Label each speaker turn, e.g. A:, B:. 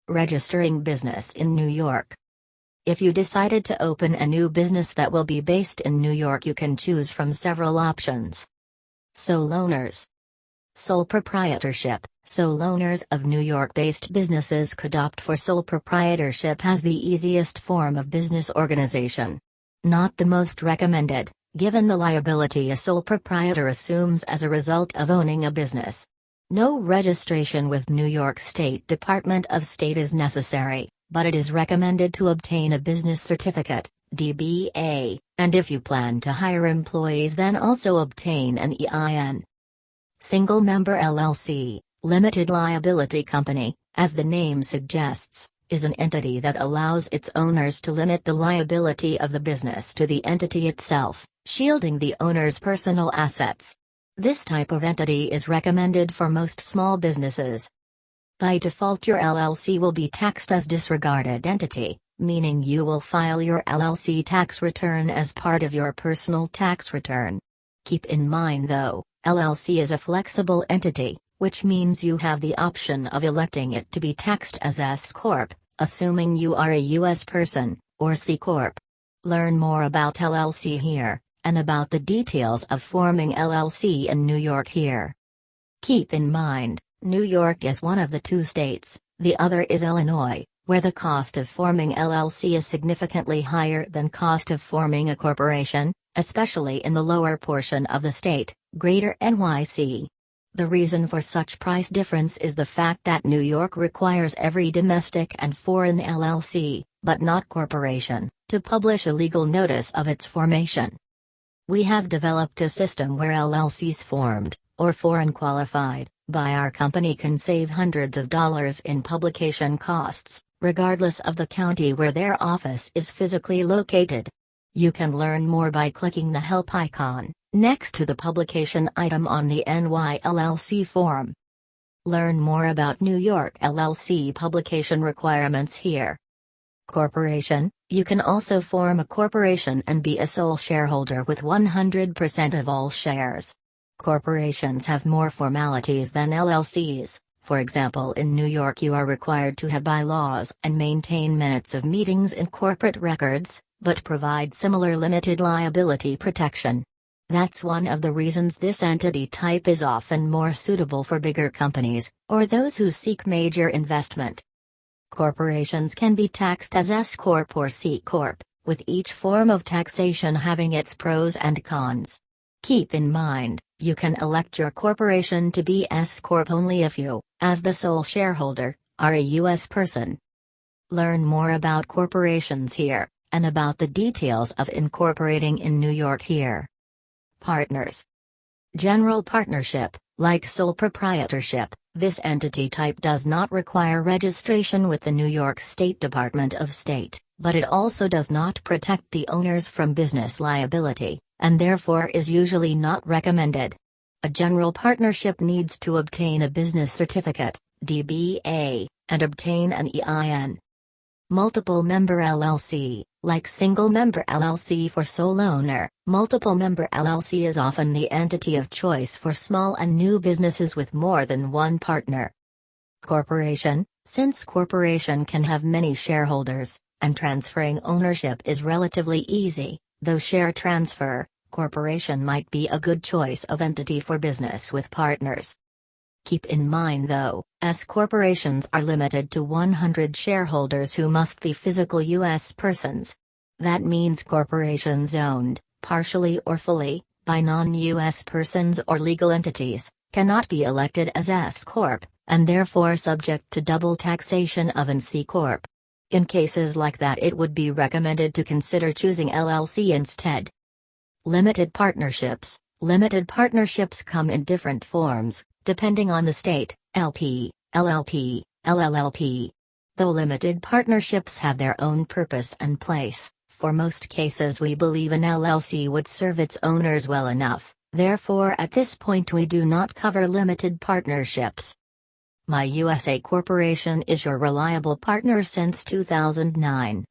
A: Registering business in New York. If you decided to open a new business that will be based in New York, you can choose from several options. Sole owners. Sole proprietorship. Sole owners of New York-based businesses could opt for sole proprietorship as the easiest form of business organization. Not the most recommended, given the liability a sole proprietor assumes as a result of owning a business. No registration with New York State Department of State is necessary, but it is recommended to obtain a business certificate, DBA, and if you plan to hire employees, then also obtain an EIN. Single Member LLC, limited liability company, as the name suggests, is an entity that allows its owners to limit the liability of the business to the entity itself, shielding the owner's personal assets. This type of entity is recommended for most small businesses. By default, your LLC will be taxed as disregarded entity, meaning you will file your LLC tax return as part of your personal tax return. Keep in mind though, LLC is a flexible entity, which means you have the option of electing it to be taxed as S Corp, assuming you are a U.S. person, or C Corp. Learn more about LLC here, and about the details of forming LLC in New York here. Keep in mind, New York is one of the two states, the other is Illinois, where the cost of forming LLC is significantly higher than cost of forming a corporation, especially in the lower portion of the state, Greater NYC. The reason for such price difference is the fact that New York requires every domestic and foreign LLC, but not corporation, to publish a legal notice of its formation. We have developed a system where LLCs formed, or foreign qualified, by our company can save hundreds of dollars in publication costs, regardless of the county where their office is physically located. You can learn more by clicking the help icon next to the publication item on the NYLLC form. Learn more about New York LLC publication requirements here. Corporation. You can also form a corporation and be a sole shareholder with 100% of all shares. Corporations have more formalities than LLCs. For example, in New York you are required to have bylaws and maintain minutes of meetings in corporate records, but provide similar limited liability protection. That's one of the reasons this entity type is often more suitable for bigger companies, or those who seek major investment. Corporations can be taxed as S Corp or C Corp, with each form of taxation having its pros and cons. Keep in mind, you can elect your corporation to be S Corp only if you, as the sole shareholder, are a U.S. person. Learn more about corporations here, and about the details of incorporating in New York here. Partners. General partnership, like sole proprietorship, this entity type does not require registration with the New York State Department of State, but it also does not protect the owners from business liability, and therefore is usually not recommended. A general partnership needs to obtain a business certificate, DBA, and obtain an EIN. Multiple Member LLC, like Single Member LLC for sole owner, Multiple Member LLC is often the entity of choice for small and new businesses with more than one partner. Corporation, since corporation can have many shareholders, and transferring ownership is relatively easy, though share transfer, corporation might be a good choice of entity for business with partners. Keep in mind though, S corporations are limited to 100 shareholders who must be physical U.S. persons. That means corporations owned, partially or fully, by non-U.S. persons or legal entities, cannot be elected as S Corp, and therefore subject to double taxation of an C Corp. In cases like that, it would be recommended to consider choosing LLC instead. Limited partnerships. Limited partnerships come in different forms, depending on the state: LP, LLP, LLLP. Though limited partnerships have their own purpose and place, for most cases we believe an LLC would serve its owners well enough, therefore at this point we do not cover limited partnerships. My USA Corporation is your reliable partner since 2009.